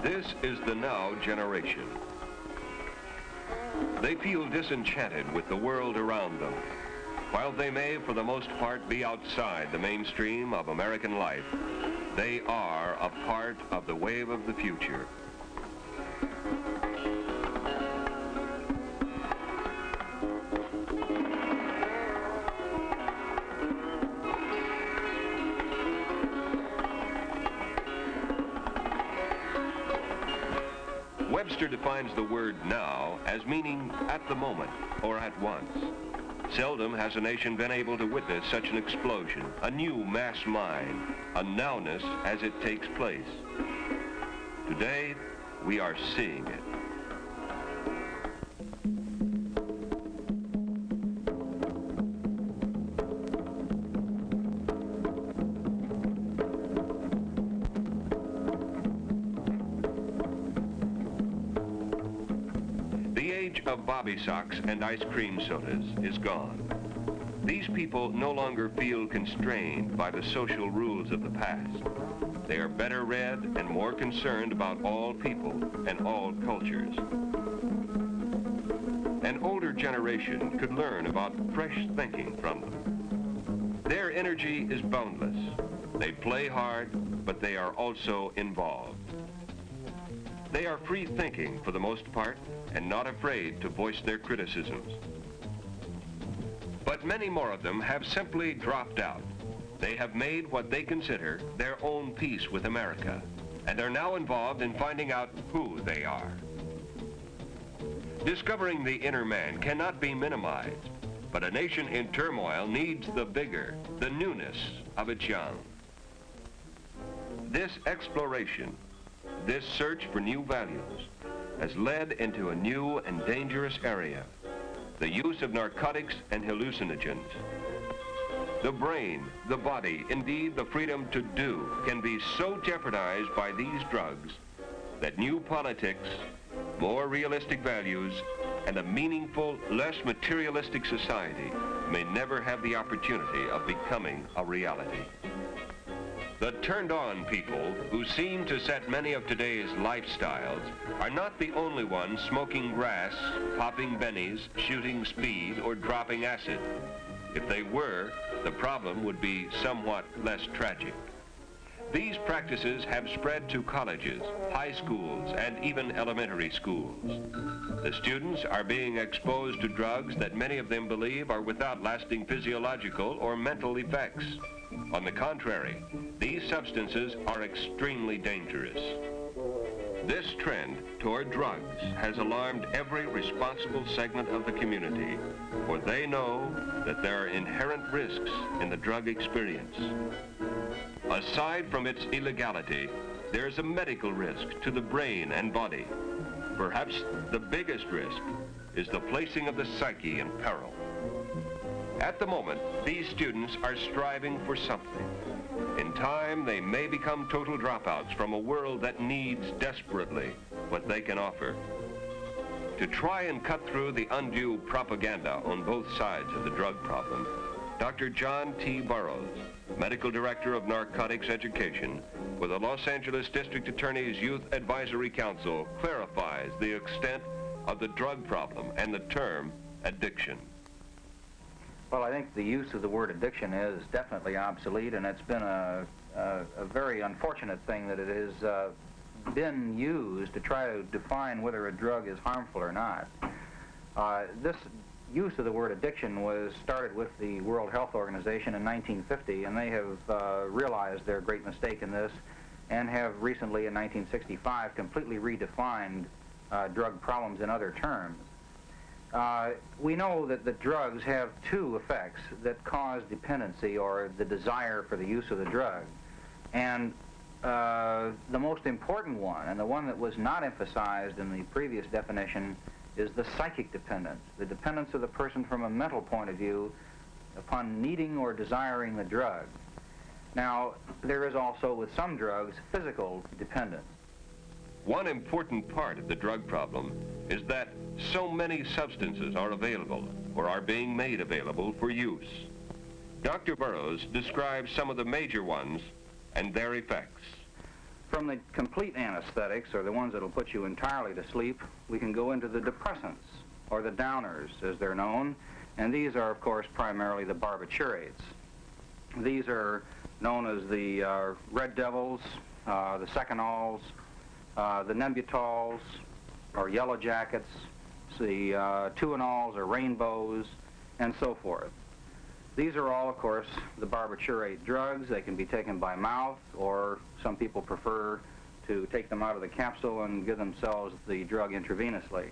This is the now generation. They feel disenchanted with the world around them. While they may, for the most part, be outside the mainstream of American life, they are a part of the wave of the future. Webster defines the word now as meaning at the moment or at once. Seldom has a nation been able to witness such an explosion, a new mass mind, a nowness as it takes place. Today, we are seeing it. Of bobby socks and ice cream sodas is gone. These people no longer feel constrained by the social rules of the past. They are better read and more concerned about all people and all cultures. An older generation could learn about fresh thinking from them. Their energy is boundless. They play hard, but they are also involved. They are free thinking for the most part, and not afraid to voice their criticisms. But many more of them have simply dropped out. They have made what they consider their own peace with America, and are now involved in finding out who they are. Discovering the inner man cannot be minimized, but a nation in turmoil needs the vigor, the newness of its young. This exploration, this search for new values, has led into a new and dangerous area, the use of narcotics and hallucinogens. The brain, the body, indeed the freedom to do, can be so jeopardized by these drugs that new politics, more realistic values, and a meaningful, less materialistic society may never have the opportunity of becoming a reality. The turned-on people, who seem to set many of today's lifestyles, are not the only ones smoking grass, popping bennies, shooting speed, or dropping acid. If they were, the problem would be somewhat less tragic. These practices have spread to colleges, high schools, and even elementary schools. The students are being exposed to drugs that many of them believe are without lasting physiological or mental effects. On the contrary, these substances are extremely dangerous. This trend toward drugs has alarmed every responsible segment of the community, for they know that there are inherent risks in the drug experience. Aside from its illegality, there's a medical risk to the brain and body. Perhaps the biggest risk is the placing of the psyche in peril. At the moment, these students are striving for something. In time, they may become total dropouts from a world that needs desperately what they can offer. To try and cut through the undue propaganda on both sides of the drug problem, Dr. John T. Burroughs, Medical Director of Narcotics Education with the Los Angeles District Attorney's Youth Advisory Council, clarifies the extent of the drug problem and the term addiction. Well, I think the use of the word addiction is definitely obsolete, and it's been a very unfortunate thing that it has been used to try to define whether a drug is harmful or not. This use of the word addiction was started with the World Health Organization in 1950, and they have realized their great mistake in this and have recently, in 1965, completely redefined drug problems in other terms. We know that the drugs have two effects that cause dependency or the desire for the use of the drug. And the most important one, and the one that was not emphasized in the previous definition, is the psychic dependence, the dependence of the person from a mental point of view upon needing or desiring the drug. Now, there is also, with some drugs, physical dependence. One important part of the drug problem is that so many substances are available or are being made available for use. Dr. Burroughs describes some of the major ones and their effects. From the complete anesthetics, or the ones that will put you entirely to sleep, we can go into the depressants, or the downers, as they're known. And these are, of course, primarily the barbiturates. These are known as the red devils, the secanols, the nembutols, or yellow jackets, the tuanols, or rainbows, and so forth. These are all, of course, the barbiturate drugs. They can be taken by mouth, or some people prefer to take them out of the capsule and give themselves the drug intravenously.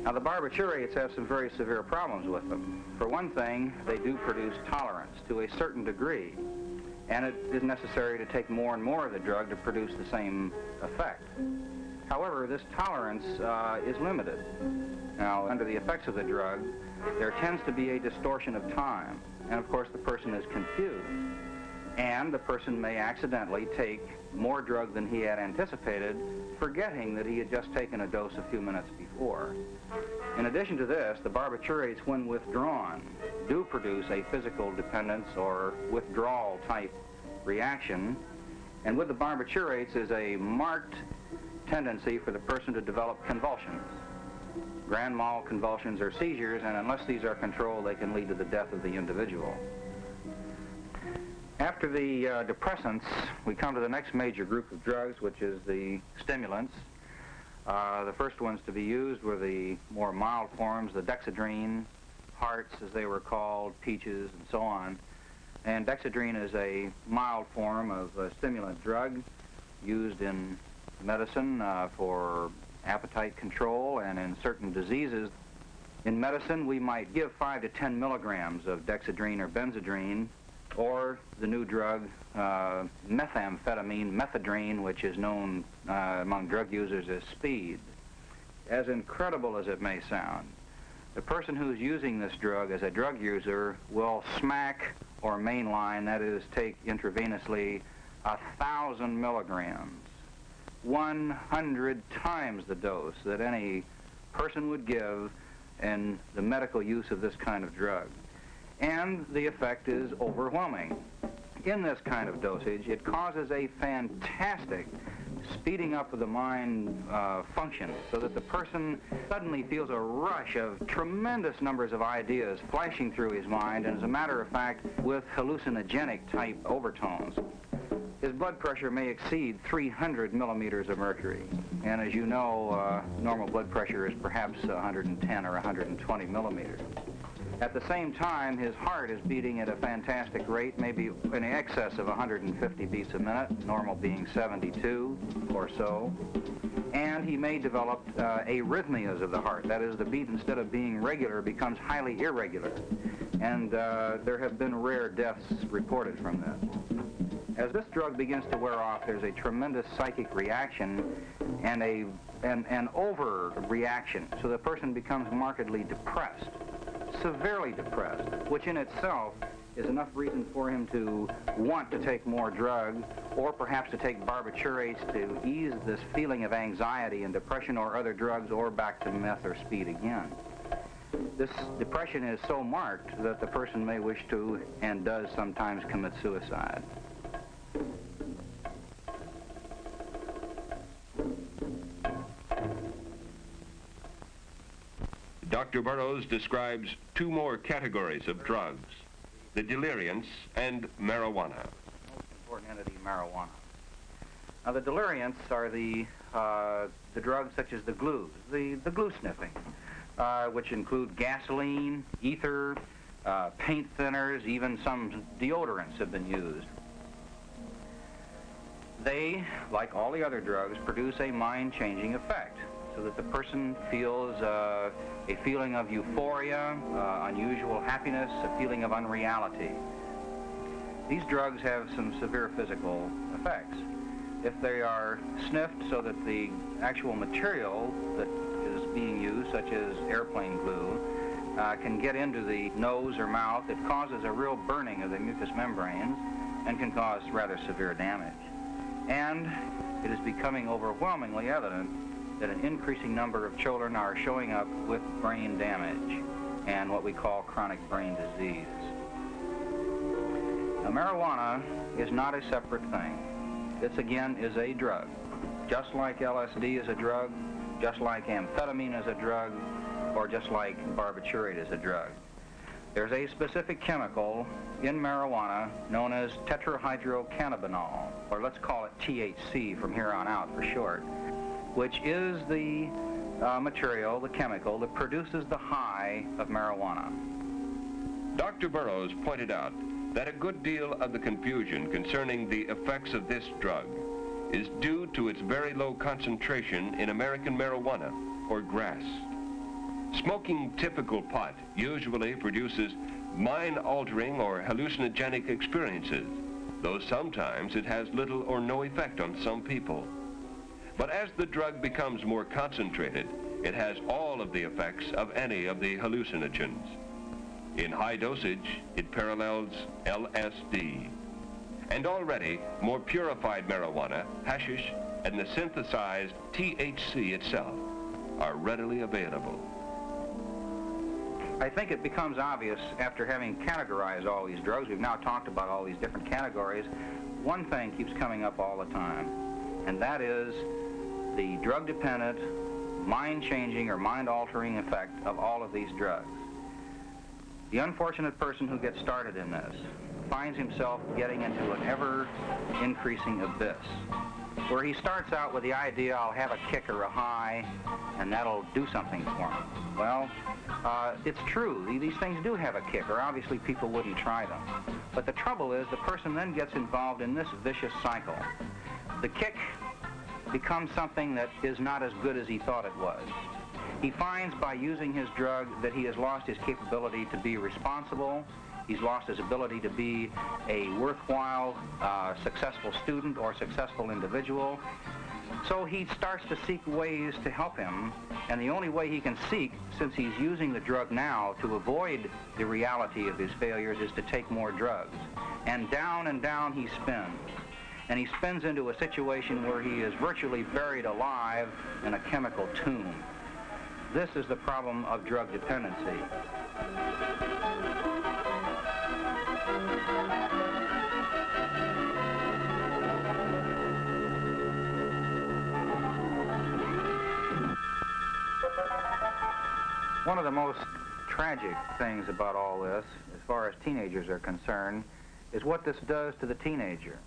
Now, the barbiturates have some very severe problems with them. For one thing, they do produce tolerance to a certain degree, and it is necessary to take more and more of the drug to produce the same effect. However, this tolerance is limited. Now, under the effects of the drug, there tends to be a distortion of time, and of course the person is confused, and the person may accidentally take more drug than he had anticipated, forgetting that he had just taken a dose a few minutes before. In addition to this, the barbiturates, when withdrawn, do produce a physical dependence or withdrawal type reaction, and with the barbiturates is a marked tendency for the person to develop convulsions. Grand mal convulsions or seizures, and unless these are controlled, they can lead to the death of the individual. After the depressants, we come to the next major group of drugs, which is the stimulants. The first ones to be used were the more mild forms, the dexedrine, hearts as they were called, peaches, and so on. And dexedrine is a mild form of a stimulant drug used in medicine for appetite control and in certain diseases. In medicine, we might give 5 to 10 milligrams of dexedrine or benzedrine, or the new drug methamphetamine, methadrine, which is known among drug users as speed. As incredible as it may sound, the person who's using this drug as a drug user will smack or mainline, that is, take intravenously 1,000 milligrams, 100 times the dose that any person would give in the medical use of this kind of drug. And the effect is overwhelming. In this kind of dosage, it causes a fantastic speeding up of the mind function, so that the person suddenly feels a rush of tremendous numbers of ideas flashing through his mind, and as a matter of fact, with hallucinogenic type overtones. His blood pressure may exceed 300 millimeters of mercury, and as you know, normal blood pressure is perhaps 110 or 120 millimeters. At the same time, his heart is beating at a fantastic rate, maybe in excess of 150 beats a minute, normal being 72 or so. And he may develop arrhythmias of the heart. That is, the beat, instead of being regular, becomes highly irregular. And there have been rare deaths reported from this. As this drug begins to wear off, there's a tremendous psychic reaction and an overreaction, so the person becomes markedly depressed. Severely depressed, which in itself is enough reason for him to want to take more drug, or perhaps to take barbiturates to ease this feeling of anxiety and depression, or other drugs, or back to meth or speed again. This depression is so marked that the person may wish to, and does sometimes, commit suicide. Dr. Burroughs describes 2 more categories of drugs, the deliriants and marijuana. Most important entity, marijuana. Now, the deliriants are the drugs such as the glues, the glue sniffing, which include gasoline, ether, paint thinners, even some deodorants have been used. They, like all the other drugs, produce a mind-changing effect, so that the person feels a feeling of euphoria, unusual happiness, a feeling of unreality. These drugs have some severe physical effects. If they are sniffed so that the actual material that is being used, such as airplane glue, can get into the nose or mouth, it causes a real burning of the mucous membranes and can cause rather severe damage. And it is becoming overwhelmingly evident that an increasing number of children are showing up with brain damage and what we call chronic brain disease. Now, marijuana is not a separate thing. This again is a drug. Just like LSD is a drug, just like amphetamine is a drug, or just like barbiturate is a drug. There's a specific chemical in marijuana known as tetrahydrocannabinol, or let's call it THC from here on out for short, which is the material, the chemical, that produces the high of marijuana. Dr. Burroughs pointed out that a good deal of the confusion concerning the effects of this drug is due to its very low concentration in American marijuana, or grass. Smoking typical pot usually produces mind-altering or hallucinogenic experiences, though sometimes it has little or no effect on some people. But as the drug becomes more concentrated, it has all of the effects of any of the hallucinogens. In high dosage, it parallels LSD. And already, more purified marijuana, hashish, and the synthesized THC itself are readily available. I think it becomes obvious after having categorized all these drugs, we've now talked about all these different categories, one thing keeps coming up all the time, and that is the drug-dependent, mind-changing or mind-altering effect of all of these drugs. The unfortunate person who gets started in this finds himself getting into an ever-increasing abyss, where he starts out with the idea, I'll have a kick or a high, and that'll do something for him. Well, it's true. These things do have a kick, or obviously people wouldn't try them. But the trouble is the person then gets involved in this vicious cycle. The kick becomes something that is not as good as he thought it was. He finds by using his drug that he has lost his capability to be responsible. He's lost his ability to be a worthwhile, successful student or successful individual. So he starts to seek ways to help him, and the only way he can seek, since he's using the drug now to avoid the reality of his failures, is to take more drugs. And down he spins. And he spins into a situation where he is virtually buried alive in a chemical tomb. This is the problem of drug dependency. One of the most tragic things about all this, as far as teenagers are concerned, is what this does to the teenager.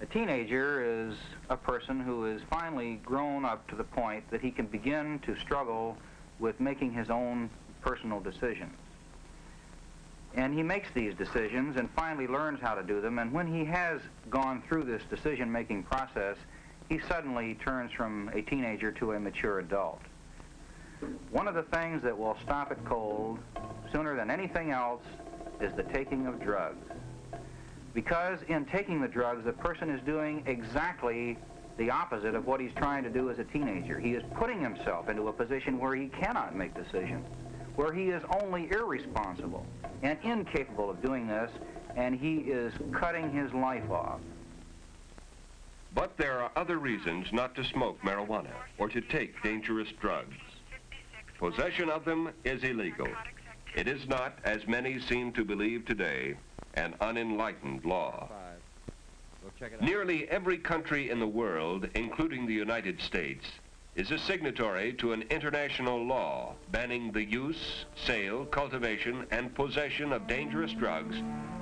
A teenager is a person who is finally grown up to the point that he can begin to struggle with making his own personal decisions. And he makes these decisions and finally learns how to do them, and when he has gone through this decision-making process, he suddenly turns from a teenager to a mature adult. One of the things that will stop it cold, sooner than anything else, is the taking of drugs. Because in taking the drugs, the person is doing exactly the opposite of what he's trying to do as a teenager. He is putting himself into a position where he cannot make decisions, where he is only irresponsible and incapable of doing this, and he is cutting his life off. But there are other reasons not to smoke marijuana or to take dangerous drugs. Possession of them is illegal. It is not, as many seem to believe today, an unenlightened law. Nearly every country in the world, including the United States, is a signatory to an international law banning the use, sale, cultivation, and possession of dangerous drugs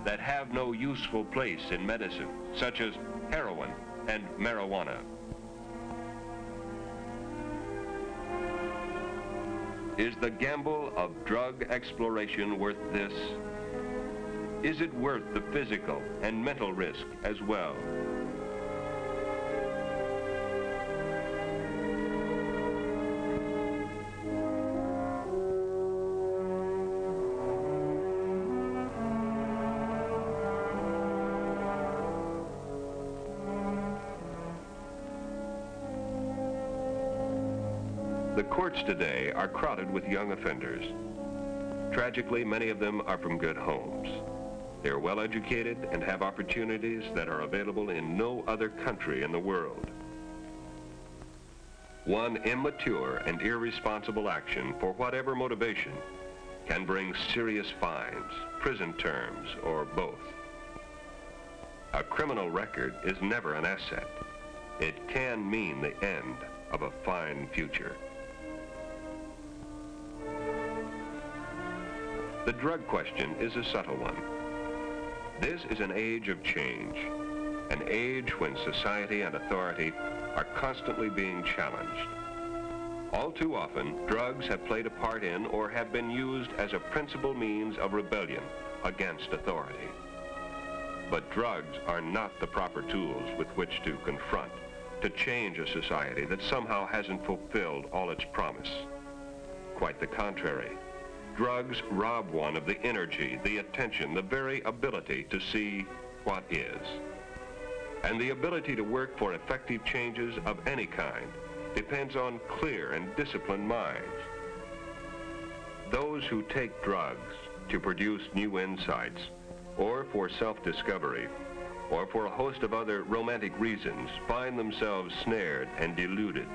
that have no useful place in medicine, such as heroin and marijuana. Is the gamble of drug exploration worth this? Is it worth the physical and mental risk as well? The courts today are crowded with young offenders. Tragically, many of them are from good homes. They are well educated and have opportunities that are available in no other country in the world. One immature and irresponsible action, for whatever motivation, can bring serious fines, prison terms, or both. A criminal record is never an asset. It can mean the end of a fine future. The drug question is a subtle one. This is an age of change, an age when society and authority are constantly being challenged. All too often, drugs have played a part in or have been used as a principal means of rebellion against authority. But drugs are not the proper tools with which to confront, to change a society that somehow hasn't fulfilled all its promise. Quite the contrary. Drugs rob one of the energy, the attention, the very ability to see what is. And the ability to work for effective changes of any kind depends on clear and disciplined minds. Those who take drugs to produce new insights, or for self-discovery, or for a host of other romantic reasons, find themselves snared and deluded.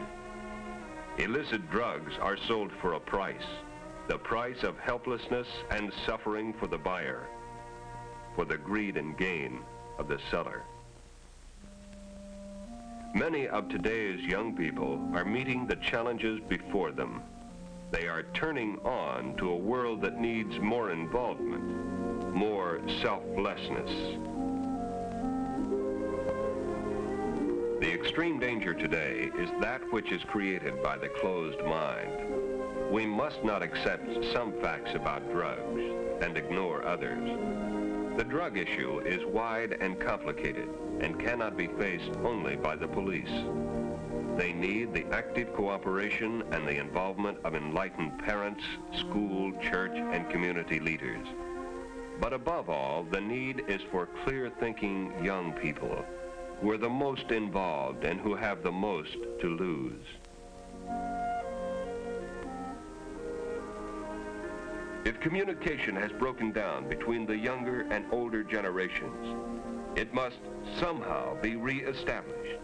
Illicit drugs are sold for a price, the price of helplessness and suffering for the buyer, for the greed and gain of the seller. Many of today's young people are meeting the challenges before them. They are turning on to a world that needs more involvement, more selflessness. The extreme danger today is that which is created by the closed mind. We must not accept some facts about drugs and ignore others. The drug issue is wide and complicated and cannot be faced only by the police. They need the active cooperation and the involvement of enlightened parents, school, church, and community leaders. But above all, the need is for clear-thinking young people who are the most involved and who have the most to lose. If communication has broken down between the younger and older generations, it must somehow be re-established.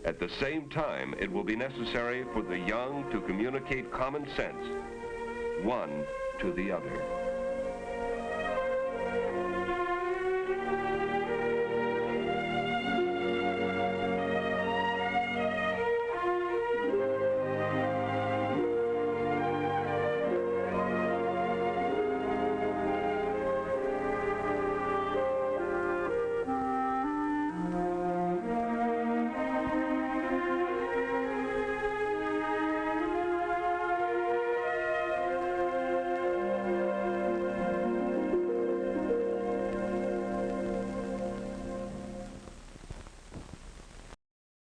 At the same time, it will be necessary for the young to communicate common sense, one to the other.